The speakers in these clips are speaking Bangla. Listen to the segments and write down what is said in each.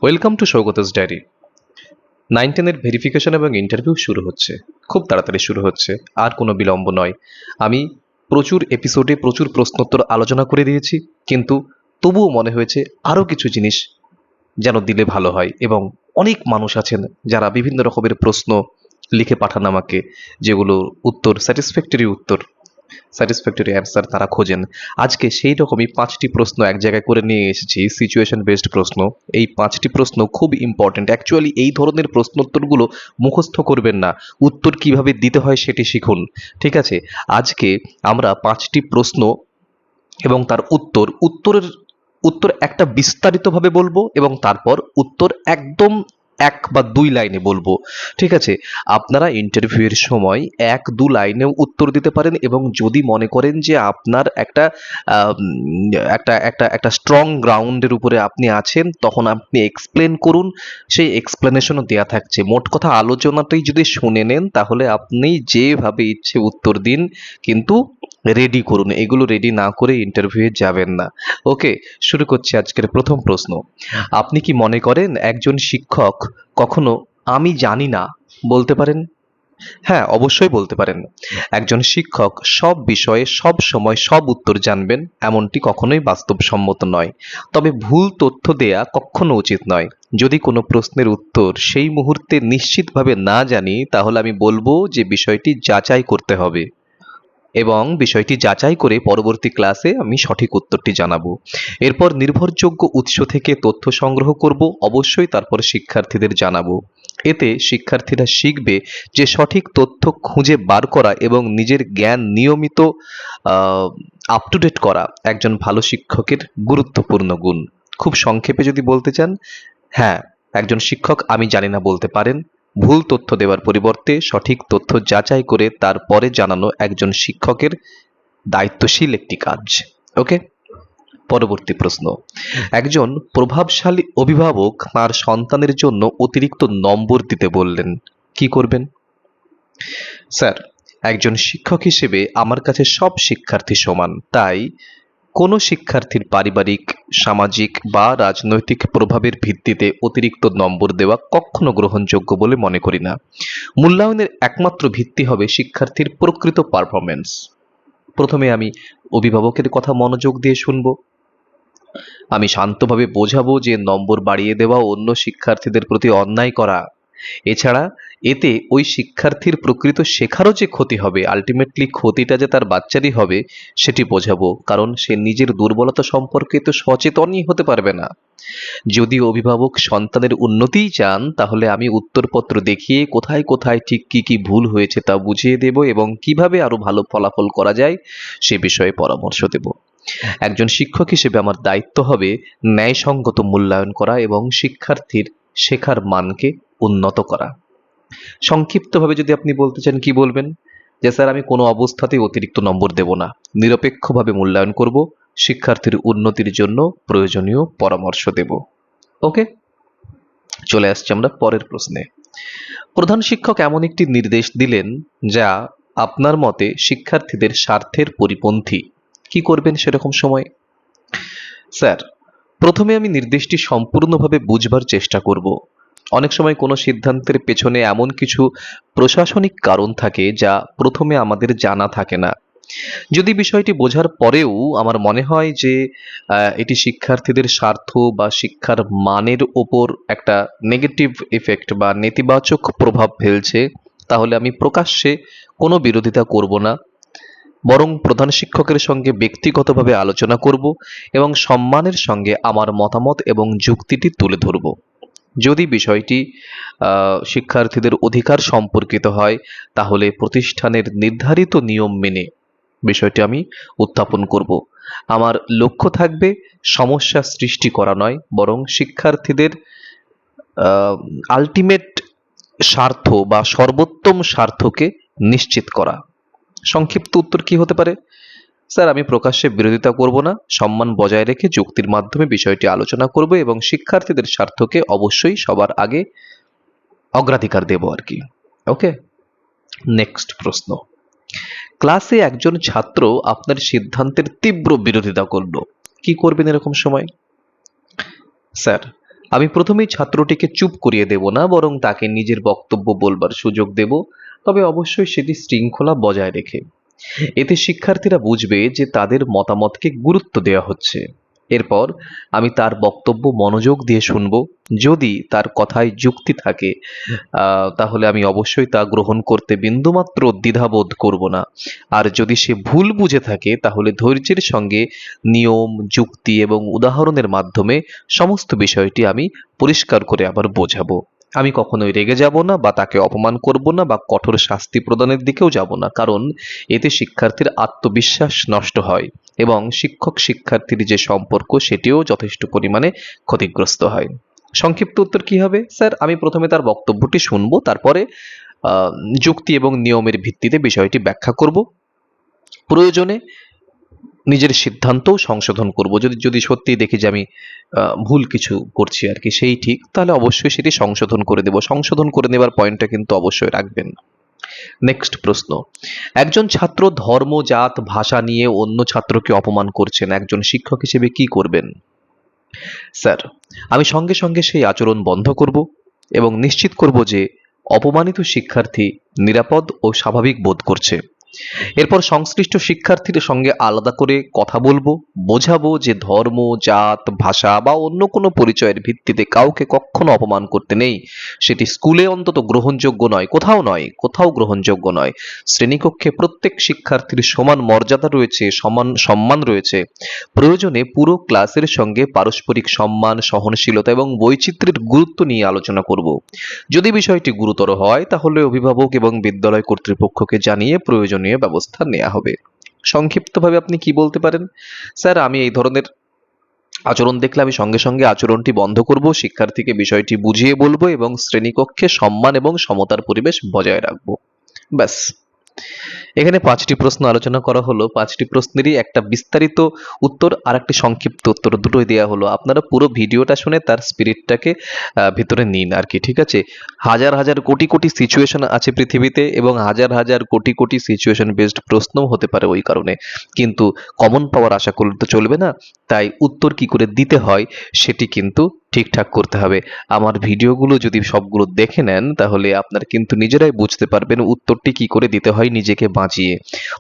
Welcome to Sougata's diary. 9-10 verification এবং ইন্টারভিউ শুরু হচ্ছে, খুব তাড়াতাড়ি শুরু হচ্ছে, আর কোনো বিলম্ব নয়। আমি প্রচুর এপিসোডে প্রচুর প্রশ্নোত্তর আলোচনা করে দিয়েছি, কিন্তু তবুও মনে হয়েছে আরও কিছু জিনিস যেন দিলে ভালো হয়। এবং অনেক মানুষ আছেন যারা বিভিন্ন রকমের প্রশ্ন লিখে পাঠান আমাকে, যেগুলো স্যাটিসফ্যাক্টরি অ্যান্সার তারা খোঁজেন। আজকে সেই রকমই 5টি প্রশ্ন এক জায়গায় করে নিয়ে এসেছি, সিচুয়েশন বেসড প্রশ্ন। এই 5টি প্রশ্ন খুব ইম্পর্টেন্ট। অ্যাকচুয়ালি এই ধরনের প্রশ্নোত্তরগুলো মুখস্থ করবেন না, উত্তর কিভাবে দিতে হয় সেটি শিখুন। ঠিক আছে, আজকে আমরা 5টি প্রশ্ন এবং তার উত্তর একটা বিস্তারিতভাবে বলবো, এবং তারপর উত্তর একদম 1 বা 2 লাইনে বলবো। ঠিক আছে, আপনারা ইন্টারভিউয়ের সময় 1-2 লাইনেও উত্তর দিতে পারেন, এবং যদি মনে করেন যে আপনার একটা স্ট্রং গ্রাউন্ডের উপরে আপনি আছেন, তখন আপনি এক্সপ্লেন করুন, সেই এক্সপ্লেনেশনও দেয়া থাকছে। মোট কথা, আলোচনাটাই যদি শুনে নেন তাহলে আপনি যেভাবে ইচ্ছে উত্তর দিন, কিন্তু রেডি করুন। এগুলো রেডি না করে ইন্টারভিউয়ে যাবেন না। ওকে, শুরু করছি আজকের প্রথম প্রশ্ন। আপনি কি মনে করেন একজন শিক্ষক কখনো আমি জানি না বলতে পারেন? হ্যাঁ, অবশ্যই বলতে পারেন। একজন শিক্ষক সব বিষয়ে সব সময় সব উত্তর জানবেন এমনটি কখনোই বাস্তবসম্মত নয়। তবে ভুল তথ্য দেয়া কখনো উচিত নয়। যদি কোনো প্রশ্নের উত্তর সেই মুহূর্তে নিশ্চিতভাবে না জানি, তাহলে আমি বলবো যে বিষয়টি যাচাই করতে হবে, এবং বিষয়টি যাচাই করে পরবর্তী ক্লাসে আমি সঠিক উত্তরটি জানাবো। এরপর নির্ভরযোগ্য উৎস থেকে তথ্য সংগ্রহ করব, অবশ্যই তারপর শিক্ষার্থীদের জানাবো। এতে শিক্ষার্থীরা শিখবে যে সঠিক তথ্য খুঁজে বার করা এবং নিজের জ্ঞান নিয়মিত আপ টু ডেট করা একজন ভালো শিক্ষকের গুরুত্বপূর্ণ গুণ। খুব সংক্ষেপে যদি বলতে চান, হ্যাঁ, একজন শিক্ষক আমি জানি না বলতে পারেন। ভুল তথ্য দেওয়ার পরিবর্তে সঠিক তথ্য যাচাই করে তারপরে জানানো একজন শিক্ষকের দায়িত্বশীল একটি কাজ। ওকে, পরবর্তী প্রশ্ন। একজন প্রভাবশালী অভিভাবক তার সন্তানের জন্য অতিরিক্ত নম্বর দিতে বললেন, কি করবেন? স্যার, একজন শিক্ষক হিসেবে আমার কাছে সব শিক্ষার্থী সমান, তাই কোনো শিক্ষার্থীর পারিবারিক, সামাজিক বা রাজনৈতিক প্রভাবের ভিত্তিতে অতিরিক্ত নম্বর দেওয়া কখনো গ্রহণযোগ্য বলে মনে করি না। মূল্যায়নের একমাত্র ভিত্তি হবে শিক্ষার্থীর প্রকৃত পারফরমেন্স। প্রথমে আমি অভিভাবকের কথা মনোযোগ দিয়ে শুনবো। আমি শান্তভাবে বোঝাবো যে নম্বর বাড়িয়ে দেওয়া অন্য শিক্ষার্থীদের প্রতি অন্যায় করা। এছাড়া এতে ওই শিক্ষার্থীর প্রকৃত শেখারও যে ক্ষতি হবে, আলটিমেটলি ক্ষতিটা যে তার বাচ্চারই হবে, সেটি বোঝাবো। কারণ সে নিজের দুর্বলতা সম্পর্কে তো সচেতনই হতে পারবে না। যদি অভিভাবক সন্তানের উন্নতিই চান, তাহলে আমি উত্তরপত্র দেখিয়ে কোথায় কোথায় ঠিক কি কি ভুল হয়েছে তা বুঝিয়ে দেব, এবং কিভাবে আরো ভালো ফলাফল করা যায় সে বিষয়ে পরামর্শ দেব। একজন শিক্ষক হিসেবে আমার দায়িত্ব হবে ন্যায়সঙ্গত মূল্যায়ন করা এবং শিক্ষার্থীর শেখার মানকে উন্নত করা। সংক্ষিপ্তভাবে যদি আপনি বলতে চান, কি বলবেন? যে স্যার, আমি কোনো অবস্থাতেই অতিরিক্ত নম্বর দেব না, নিরপেক্ষভাবে মূল্যায়ন করব, শিক্ষার্থীর উন্নতির জন্য প্রয়োজনীয় পরামর্শ দেব। ওকে, চলে আসছি আমরা পরের প্রশ্নে। প্রধান শিক্ষক এমন একটি নির্দেশ দিলেন যা আপনার মতে শিক্ষার্থীদের স্বার্থের পরিপন্থী, কি করবেন সেরকম সময়? স্যার, প্রথমে আমি নির্দেশটি সম্পূর্ণভাবে বুঝবার চেষ্টা করব। অনেক সময় কোনো সিদ্ধান্তের পেছনে এমন কিছু প্রশাসনিক কারণ থাকে যা প্রথমে আমাদের জানা থাকে না। যদি বিষয়টি বোঝার পরেও আমার মনে হয় যে এটি শিক্ষার্থীদের স্বার্থ বা শিক্ষার মানের ওপর একটা নেগেটিভ ইফেক্ট বা নেতিবাচক প্রভাব ফেলছে, তাহলে আমি প্রকাশ্যে কোনো বিরোধিতা করব না, বরং প্রধান শিক্ষকের সঙ্গে ব্যক্তিগতভাবে আলোচনা করব এবং সম্মানের সঙ্গে আমার মতামত এবং যুক্তিটি তুলে ধরব। যদি বিষয়টি শিক্ষার্থীদের অধিকার সম্পর্কিত হয়, তাহলে প্রতিষ্ঠানের নির্ধারিত নিয়ম মেনে বিষয়টি আমি উত্থাপন করব। আমার লক্ষ্য থাকবে সমস্যা সৃষ্টি করা নয়, বরং শিক্ষার্থীদের আলটিমেট স্বার্থ বা সর্বোত্তম স্বার্থকে নিশ্চিত করা। সংক্ষিপ্ত উত্তর কি হতে পারে? স্যার, আমি প্রকাশ্যে বিরোধিতা করব না, সম্মান বজায় রেখে যুক্তির মাধ্যমে বিষয়টি আলোচনা করব এবং শিক্ষার্থীদের স্বার্থকে অবশ্যই সবার আগে অগ্রাধিকার দেব আর কি। ওকে, নেক্সট প্রশ্ন। ক্লাসে একজন ছাত্র আপনার সিদ্ধান্তের তীব্র বিরোধিতা করলো, কি করবেন এরকম সময়? স্যার, আমি প্রথমেই ছাত্রটিকে চুপ করিয়ে দেব না, বরং তাকে নিজের বক্তব্য বলবার সুযোগ দেব, তবে অবশ্যই সেটি শৃঙ্খলা বজায় রেখে। এতে শিক্ষার্থীরা বুঝবে যে তাদের মতামতকে গুরুত্ব দেওয়া হচ্ছে। এরপর আমি তার বক্তব্য মনোযোগ দিয়ে শুনব। যদি তার কথায় যুক্তি থাকে তাহলে আমি অবশ্যই তা গ্রহণ করতে বিন্দুমাত্র দ্বিধাবোধ করব না। আর যদি সে ভুল বুঝে থাকে তাহলে ধৈর্যের সঙ্গে নিয়ম, যুক্তি এবং উদাহরণের মাধ্যমে সমস্ত বিষয়টি আমি পরিষ্কার করে আবার বোঝাবো। আমি কখনোই রেগে যাব না বা তাকে অপমান করব না বা কঠোর শাস্তি প্রদানের দিকেও যাব না, কারণ এতে শিক্ষার্থীর আত্মবিশ্বাস নষ্ট হয় এবং শিক্ষক শিক্ষার্থীর যে সম্পর্ক সেটিও যথেষ্ট পরিমাণে ক্ষতিগ্রস্ত হয়। সংক্ষিপ্ত উত্তর কি হবে? স্যার, আমি প্রথমে তার বক্তব্যটি শুনবো, তারপরে যুক্তি এবং নিয়মের ভিত্তিতে বিষয়টি ব্যাখ্যা করব। প্রয়োজনে নিজের সিদ্ধান্তও সংশোধন করব। যদি সত্যিই দেখি যে আমি ভুল কিছু করছি আর কি, সেই ঠিক, তাহলে অবশ্যই সেটি সংশোধন করে দেব। সংশোধন করে নেবার পয়েন্টটা কিন্তু অবশ্যই রাখবেন। নেক্সট প্রশ্ন, একজন ছাত্র ধর্ম, জাত, ভাষা নিয়ে অন্য ছাত্রকে অপমান করছেন, একজন শিক্ষক হিসেবে কি করবেন? স্যার, আমি সঙ্গে সঙ্গে সেই আচরণ বন্ধ করব এবং নিশ্চিত করব যে অপমানিত শিক্ষার্থী নিরাপদ ও স্বাভাবিক বোধ করছে। এরপর সংশ্লিষ্ট শিক্ষার্থীদের সঙ্গে আলাদা করে কথা বলবো, বোঝাবো যে ধর্ম, জাত, ভাষা বা অন্য কোনো পরিচয়ের ভিত্তিতে কাউকে কখনো অপমান করতে নেই। সেটি স্কুলে অন্তত গ্রহণযোগ্য নয়, কোথাও গ্রহণযোগ্য নয়। শ্রেণীকক্ষে প্রত্যেক শিক্ষার্থীর সমান মর্যাদা রয়েছে, সমান সম্মান রয়েছে। প্রয়োজনে পুরো ক্লাসের সঙ্গে পারস্পরিক সম্মান, সহনশীলতা এবং বৈচিত্র্যের গুরুত্ব নিয়ে আলোচনা করব। যদি বিষয়টি গুরুতর হয় তাহলে অভিভাবক এবং বিদ্যালয় কর্তৃপক্ষকে জানিয়ে প্রয়োজনীয় ব্যবস্থা নেওয়া হবে। সংক্ষিপ্তভাবে আপনি কি বলতে পারেন? স্যার, আমি এই ধরনের আচরণ দেখলে আমি সঙ্গে সঙ্গে আচরণটি বন্ধ করব, শিক্ষার্থীকে বিষয়টি বুঝিয়ে বলবো এবং শ্রেণীকক্ষে সম্মান এবং সমতার পরিবেশ বজায় রাখবো। ব্যাস। এখানে 5টি প্রশ্ন আলোচনা করা হলো। 5টি প্রশ্নেরই একটা বিস্তারিত উত্তর আর একটি সংক্ষিপ্ত উত্তর, দুটোই দেওয়া হলো। আপনারা পুরো ভিডিওটা শুনে তার স্পিরিটটাকে ভিতরে নিন আর কি, ঠিক আছে? হাজার হাজার কোটি কোটি সিচুয়েশন আছে পৃথিবীতে এবং হাজার হাজার কোটি কোটি সিচুয়েশন বেসড প্রশ্নও হতে পারে ওই কারণে, কিন্তু কমন পাওয়ার আশা করলে তো চলবে না। তাই উত্তর কি করে দিতে হয় সেটি কিন্তু ঠিকঠাক করতে হবে। আমার ভিডিওগুলো যদি সবগুলো দেখে নেন তাহলে আপনারা কিন্তু নিজেরাই বুঝতে পারবেন উত্তরটি কি করে দিতে হয় নিজেকে বাঁচিয়ে।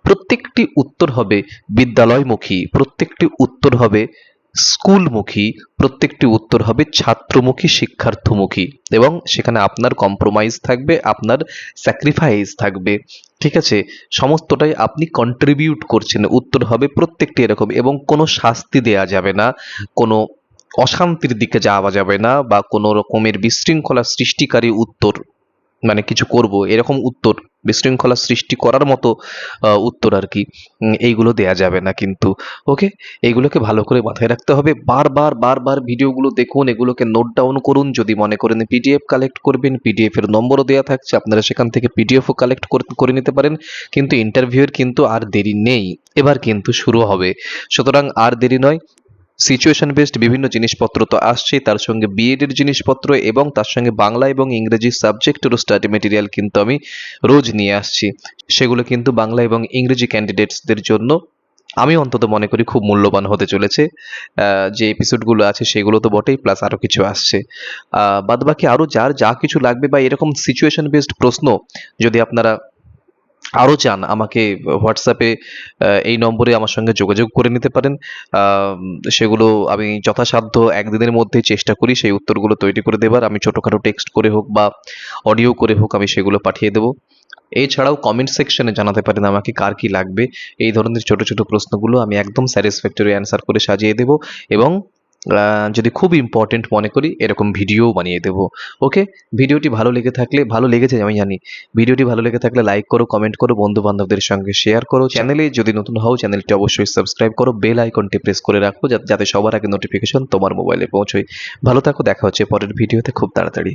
প্রত্যেকটি উত্তর হবে বিদ্যালয়মুখী, প্রত্যেকটি উত্তর হবে স্কুলমুখী, প্রত্যেকটি উত্তর হবে ছাত্রমুখী, শিক্ষার্থমুখী, এবং সেখানে আপনার কম্প্রোমাইজ থাকবে, আপনার স্যাক্রিফাইস থাকবে, ঠিক আছে? সমস্তটাই আপনি কন্ট্রিবিউট করছেন। উত্তর হবে প্রত্যেকটি এরকম, এবং কোনো শাস্তি দেয়া যাবে না, কোনো অশান্তির দিকে যাওয়া যাবে না, বা কোনো রকমের বিশৃঙ্খলা সৃষ্টিকারী উত্তর, মানে কিছু করব এরকম উত্তর, বিশৃঙ্খলা সৃষ্টি করার মতো উত্তর আর কি, এইগুলো দেয়া যাবে না কিন্তু। ওকে, এইগুলোকে ভালো করে মাথায় রাখতে হবে। বারবার বারবার ভিডিওগুলো দেখুন, এগুলোকে নোট ডাউন করুন। যদি মনে করেন পিডিএফ কালেক্ট করবেন, পিডিএফ এর নম্বরও দেওয়া থাকছে, আপনারা সেখান থেকে পিডিএফও কালেক্ট করে নিতে পারেন। কিন্তু ইন্টারভিউয়ের কিন্তু আর দেরি নেই, এবার কিন্তু শুরু হবে। সুতরাং আর দেরি নয়, সিচুয়েশন বেসড বিভিন্ন জিনিসপত্র তো আসছেই, তার সঙ্গে বিএড এর জিনিসপত্র এবং তার সঙ্গে বাংলা এবং ইংরেজি সাবজেক্টেরও স্টাডি মেটেরিয়াল কিন্তু আমি রোজ নিয়ে আসছি। সেগুলো কিন্তু বাংলা এবং ইংরেজি ক্যান্ডিডেটসদের জন্য আমি অন্তত মনে করি খুব মূল্যবান হতে চলেছে। যে এপিসোডগুলো আছে সেগুলো তো বটেই, প্লাস আরও কিছু আসছে। বাদবাকি আরও যার যা কিছু লাগবে বা এরকম সিচুয়েশন বেসড প্রশ্ন যদি আপনারা আরও চান, আমাকে হোয়াটসঅ্যাপে এই নম্বরে আমার সঙ্গে যোগাযোগ করে নিতে পারেন। সেগুলো আমি যথাসাধ্য একদিনের মধ্যে চেষ্টা করি সেই উত্তরগুলো তৈরি করে দেবার। আমি ছোটোখাটো টেক্সট করে হোক বা অডিও করে হোক আমি সেগুলো পাঠিয়ে দেবো। এছাড়াও কমেন্ট সেকশনে জানাতে পারেন আমাকে কার কি লাগবে। এই ধরনের ছোট ছোট প্রশ্নগুলো আমি একদম স্যাটিসফ্যাক্টরি অ্যান্সার করে সাজিয়ে দেব, এবং যদি খুব ইম্পর্টেন্ট মনে করি এরকম ভিডিও বানিয়ে দেব। ওকে, ভিডিওটি ভালো লেগে থাকলে, ভালো লেগেছে আমি জানি, ভিডিওটি ভালো লেগে থাকলে লাইক করো, কমেন্ট করো, বন্ধু বান্ধবদের সঙ্গে শেয়ার করো। চ্যানেলে যদি নতুন হও চ্যানেলটি অবশ্যই সাবস্ক্রাইব করো, বেল আইকনটি প্রেস করে রাখো যাতে সবার আগে নোটিফিকেশন তোমার মোবাইলে পৌঁছয়। ভালো থাকো, দেখা হচ্ছে পরের ভিডিওতে খুব তাড়াতাড়ি।